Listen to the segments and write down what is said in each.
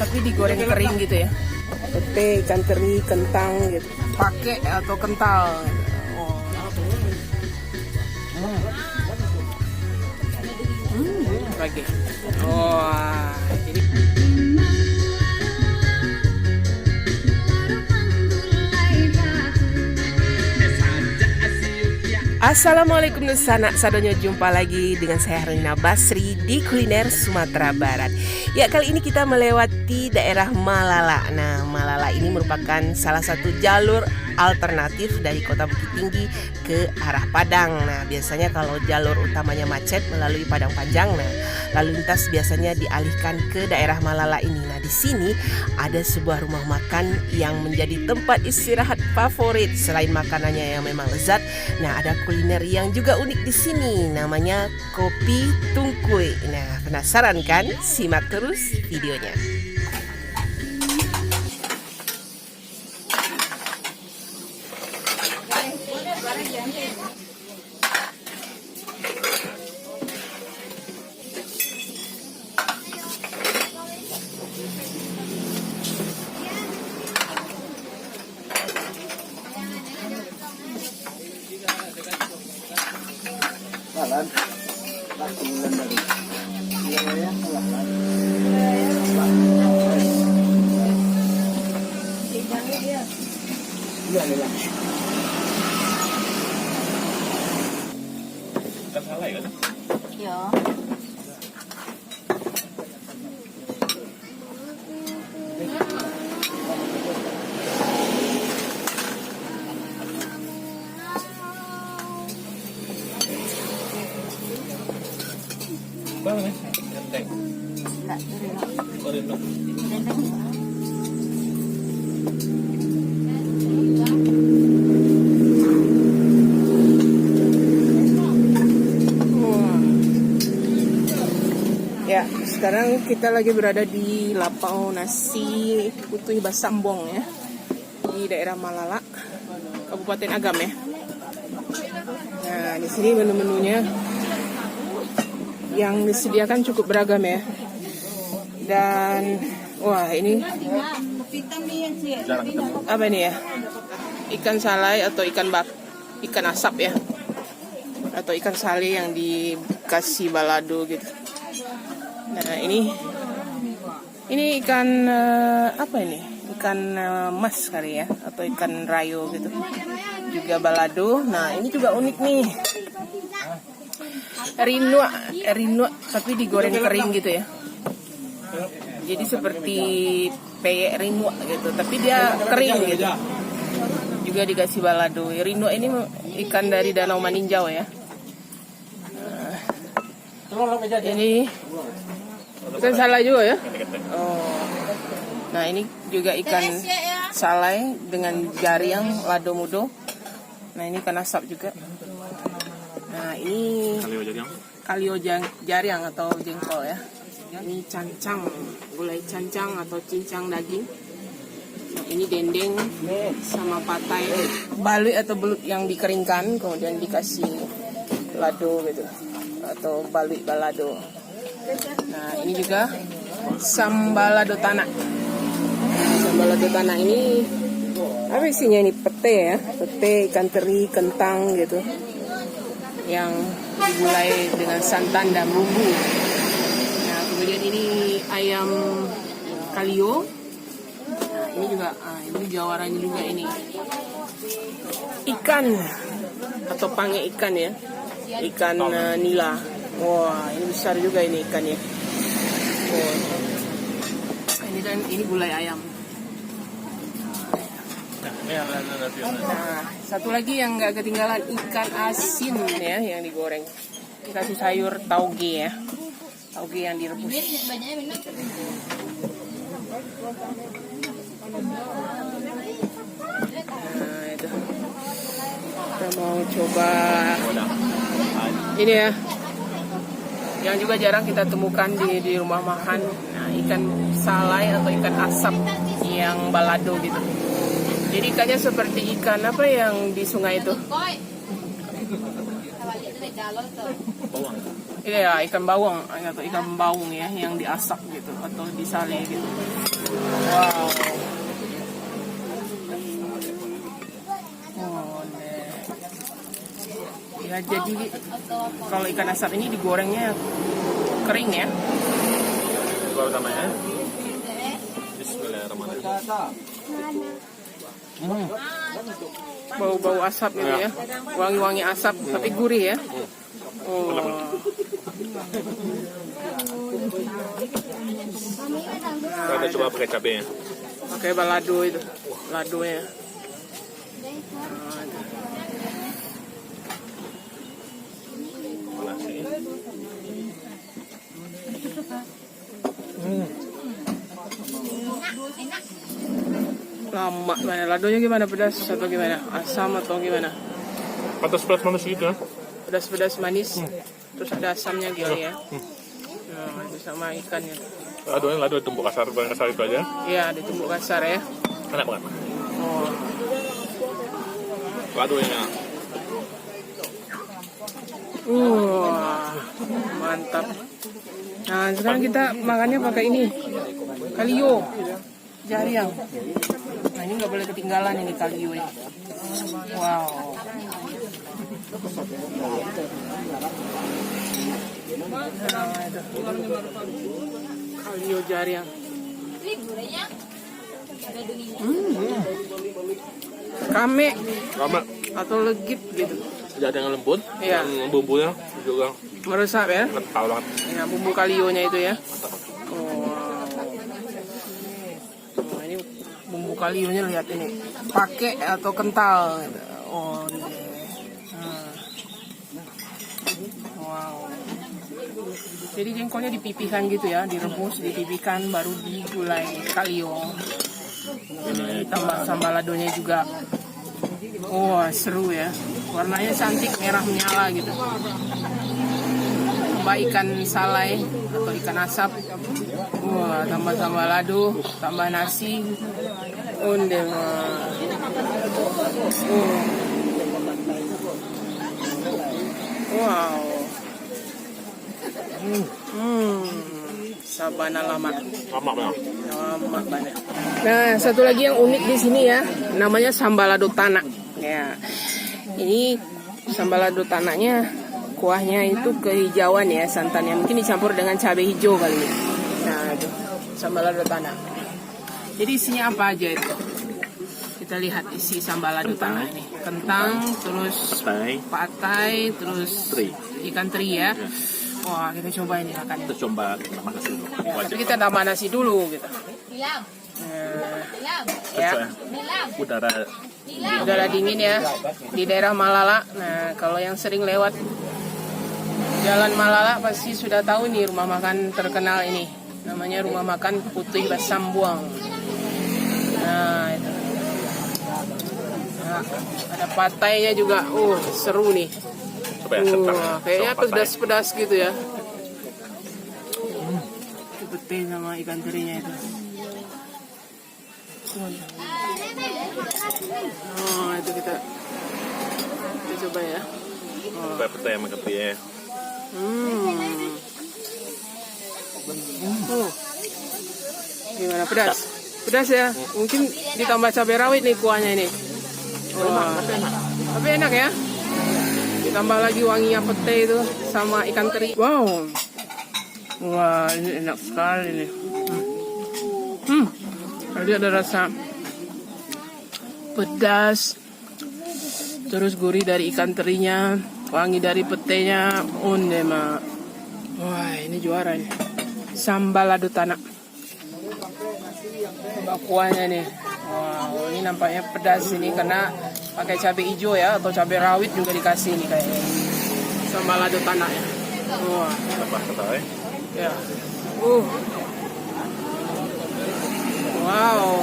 tapi digoreng kering gitu ya. Pete, ikan teri, kentang gitu. Pakai atau kental. Oh. Lagi. Wah, jadi Assalamualaikum sanak sadonya, jumpa lagi dengan saya Herlina Basri di Kuliner Sumatera Barat. Ya, kali ini kita melewati daerah Malala. Nah, Malala ini merupakan salah satu jalur alternatif dari Kota Bukit Tinggi ke arah Padang. Nah, biasanya kalau jalur utamanya macet melalui Padang Panjang, nah lalu lintas biasanya dialihkan ke daerah Malala ini. Nah, di sini ada sebuah rumah makan yang menjadi tempat istirahat favorit. Selain makanannya yang memang lezat, nah ada kuliner yang juga unik di sini, namanya Kopi Tungkui. Nah, penasaran kan? Simak terus videonya. Iya. Ya, sekarang kita lagi berada di Lapau Nasi Putih Basambong ya, di daerah Malala, Kabupaten Agam ya. Nah, di sini menu-menunya yang disediakan cukup beragam ya. Dan wah, ini apa ini ya? Ikan salai atau ikan asap ya, atau ikan salai yang dikasih balado gitu. Nah, ini ikan apa ini? Ikan mas kali ya, atau ikan rayo gitu. Juga balado. Nah, ini juga unik nih. Rinua tapi digoreng kering gitu ya. Jadi seperti peyek rinua gitu, tapi dia kering gitu. Juga dikasih balado. Rinua ini ikan dari Danau Maninjau ya. Ini ikan salai juga ya. Oh. Nah, ini juga ikan salai dengan jariang lado mudo. Nah, ini ikan asap juga. Nah, ini kalio jariang atau jengkol ya. Ini cancang, gulai cancang atau cincang daging. Nah, ini dendeng sama patai, balui atau belut yang dikeringkan kemudian dikasih lado gitu, atau balui balado. Nah, ini juga sambalado tanah. Sambalado tanah ini apa isinya? Ini pete ya, pete, ikan teri, kentang gitu, yang digulai dengan santan dan bumbu. Nah, kemudian ini ayam kalio. Nah, ini juga ini jawarannya juga ini ikan atau pange ikan ya, ikan nila. Wah, ini besar juga ini ikannya. Oh. Ini gulai ayam. Nah, satu lagi yang nggak ketinggalan, ikan asin ya yang digoreng. Dikasih sayur tauge ya, tauge yang direbus. Nah, itu kita mau coba ini ya, yang juga jarang kita temukan di rumah makan. Nah, ikan salai atau ikan asap yang balado gitu. Jadi ikannya seperti ikan apa yang di sungai itu? Iya, ikan bawang atau ikan baung ya, yang diasap gitu atau disale gitu. Wow. Oh, ya, jadi kalau ikan asap ini digorengnya kering ya. Coba namanya. Bismillahirrahmanirrahim. Bau-bau asap gitu ya. Wangi-wangi asap tapi gurih ya. Oh. Kita coba pakai cabenya. Pakai balado itu. Ladonya. Lama mana ladonya gimana, pedas atau gimana, asam atau gimana? Pedas manis gitu ya. Pedas manis, terus ada asamnya gitu ya. Nah, itu sama ikannya. Lado tumbuk kasar, goreng kasar itu aja. Iya, ditumbuk kasar ya. Enak banget. Oh. Ladonya. Mantap. Nah, sekarang kita makannya pakai ini, kalio, jariang. Nah, ini nggak boleh ketinggalan ini kalio ini. Wow. Nah, itu. Kalio jariang. Kame atau legit gitu. Jadi yang lembut, Iya. bumbunya juga Meresap ya. kental banget. Ya, bumbu kalionya itu ya. Oh, ini bumbu kalionya lihat ini. Pakai atau kental. Oh, ini. Wow. Jadi jengkolnya dipipihkan gitu ya, direbus, dipipihkan, baru digulai kalio. Ini tambah sambal ladonya juga. Oh, seru ya. Warnanya cantik, merah menyala gitu. Tambah ikan salai atau ikan asap. Wah, tambah sambal lado, tambah nasi. Wow. Sabana lama. Lama banget. Nah, satu lagi yang unik di sini ya, namanya sambal lado tanah. Ya. Ini sambal lado tanahnya, kuahnya itu kehijauan ya, santannya mungkin dicampur dengan cabai hijau kali ini. Nah, itu sambal lado tanah. Jadi isinya apa aja itu? Kita lihat isi sambal lado tanah ini. Kentang, terus patai, terus ikan teri ya. Wah, kita coba ini makan. Kita coba tambah nasi dulu. Ya, tapi kita tambah nasi dulu gitu. Ya. Udara dingin ya di daerah Malala. Nah, kalau yang sering lewat Jalan Malala pasti sudah tahu nih rumah makan terkenal ini. Namanya Rumah Makan Putih Basambuang. Nah, itu. Nah, ada patainya juga. Seru nih. Kayaknya pedas-pedas gitu ya. Putih sama ikan terinya itu. Itu kita coba ya. Petai sama kepi ya. Gimana, pedas? Pedas ya? Mungkin ditambah cabai rawit nih kuahnya ini. Tapi enak ya. Ditambah lagi wanginya pete itu sama ikan teri. Wow. Wah, ini enak sekali nih. Tadi ada rasa pedas, terus gurih dari ikan terinya, wangi dari petenya. Wah, ini juara nih. Sambal lado tanah. Kuahnya nih. Wow, ini nampaknya pedas ini karena pakai cabai hijau ya, atau cabai rawit juga dikasih nih kayaknya. Sambal lado tanah ya. Wah, ya. Wow.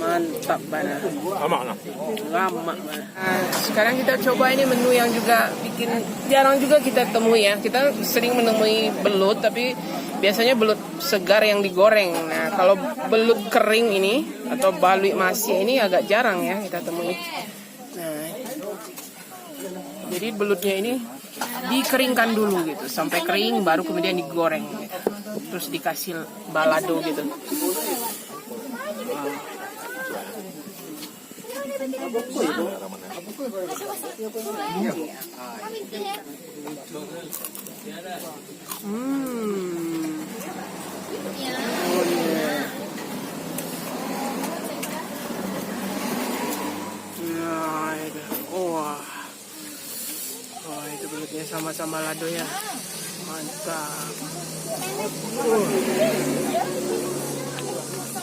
Mantap banget. Lama banget. Nah, sekarang kita coba ini menu yang juga jarang juga kita temui ya. Kita sering menemui belut, tapi biasanya belut segar yang digoreng. Nah, kalau belut kering ini atau balui masih ini agak jarang ya kita temui. Nah, jadi belutnya ini dikeringkan dulu gitu sampai kering, baru kemudian digoreng gitu. terus dikasih balado gitu. Nah, itu. Wah. Oh, itu kulitnya sama-sama lado ya. Mantap.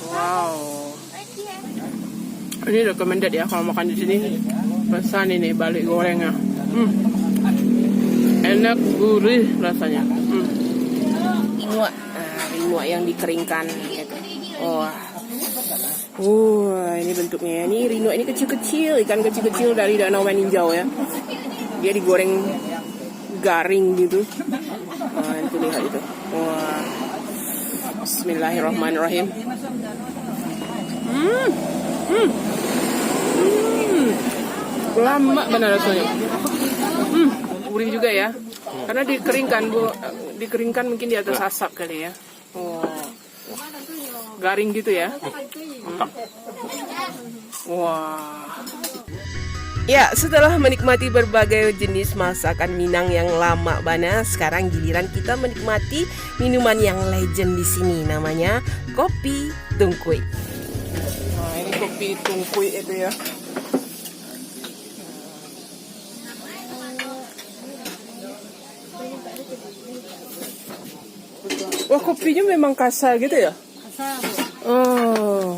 Wow. Ini recommended ya kalau makan di sini. Pesan ini balik gorengnya. Enak, gurih rasanya. Rinua, rinua yang dikeringkan gitu. Wah. Ini bentuknya. Ini rinua ini kecil-kecil, ikan kecil-kecil dari Danau Meninjau ya. Dia digoreng garing gitu. Itu lihat itu. Wah. Bismillahirrahmanirrahim. Lama benar rasanya. Gurih juga ya. Karena dikeringkan, Bu. Dikeringkan mungkin di atas asap kali ya. Garing gitu ya. Wah. Ya, setelah menikmati berbagai jenis masakan Minang yang lama bana, sekarang giliran kita menikmati minuman yang legend di sini, namanya kopi tungkuy. Nah, ini kopi tungkuy itu ya. Wah, kopinya memang kasar gitu ya? Kasar. Oh.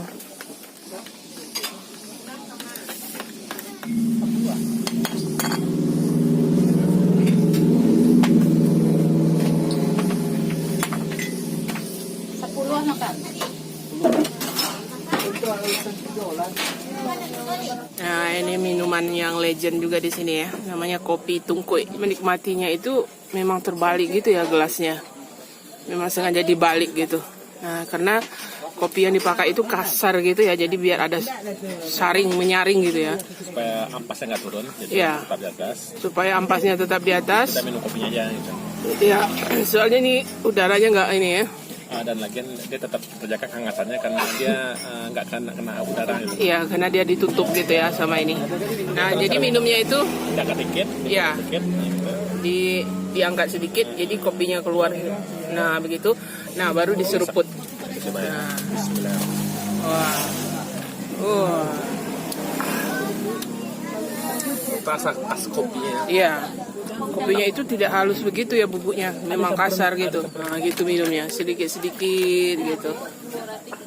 Nah, ini minuman yang legend juga di sini ya, namanya kopi tungkuy. Menikmatinya itu memang terbalik gitu ya gelasnya. Memang sengaja dibalik gitu. Nah, karena kopi yang dipakai itu kasar gitu ya, jadi biar ada saring menyaring gitu ya. Supaya ampasnya nggak turun, jadi ya, tetap di atas. Supaya ampasnya tetap di atas. Kita minum kopinya aja gitu. Ya, soalnya ini udaranya nggak ini ya. Dan lagian dia tetap terjaga kehangatannya karena dia nggak kena udara gitu. Iya, karena dia ditutup gitu ya sama ini. Nah, jadi minumnya itu diangkat dikit, ya, dikit, gitu. diangkat sedikit, jadi kopinya keluar. Nah, begitu. Nah, baru diseruput. Nah. Bismillah. Wah. Rasa khas kopinya. Iya. Kopinya itu tidak halus begitu ya bubuknya, memang kasar gitu. Nah, gitu minumnya, sedikit-sedikit gitu.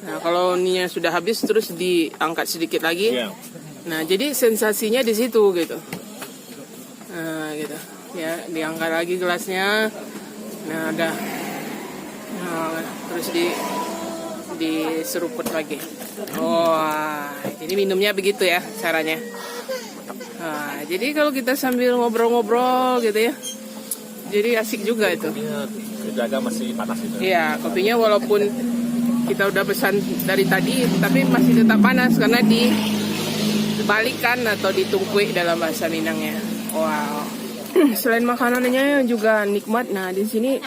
Nah, kalau ininya sudah habis terus diangkat sedikit lagi. Yeah. Nah, jadi sensasinya di situ gitu. Nah, gitu. Ya, diangkat lagi gelasnya. Nah, udah. Nah, terus diseruput lagi. Wah, jadi minumnya begitu ya caranya. Nah, jadi kalau kita sambil ngobrol-ngobrol gitu ya, jadi asik juga itu. Kopinya jaga masih panas gitu. Iya, kopinya walaupun kita udah pesan dari tadi, tapi masih tetap panas karena dibalikan atau ditungkuy dalam bahasa Minangnya. Wow. Selain makanannya juga nikmat, nah di sini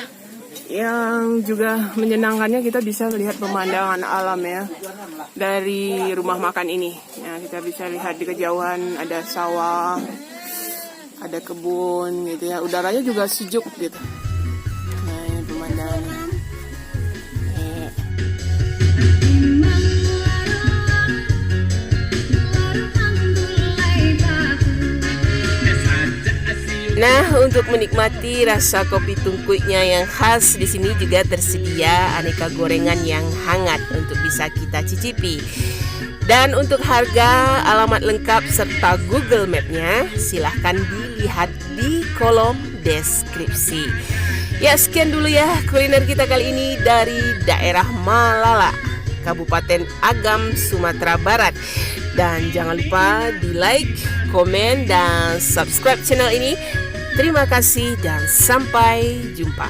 yang juga menyenangkannya kita bisa lihat pemandangan alam ya dari rumah makan ini. Nah, kita bisa lihat di kejauhan ada sawah, ada kebun gitu ya. Udaranya juga sejuk gitu. Nah, ini pemandangannya. Nah, untuk menikmati rasa kopi tungkuyknya yang khas, di sini juga tersedia aneka gorengan yang hangat untuk bisa kita cicipi. Dan untuk harga, alamat lengkap serta Google Map-nya silahkan dilihat di kolom deskripsi. Ya, sekian dulu ya kuliner kita kali ini dari daerah Malala, Kabupaten Agam, Sumatera Barat. Dan jangan lupa di like, komen, dan subscribe channel ini. Terima kasih dan sampai jumpa.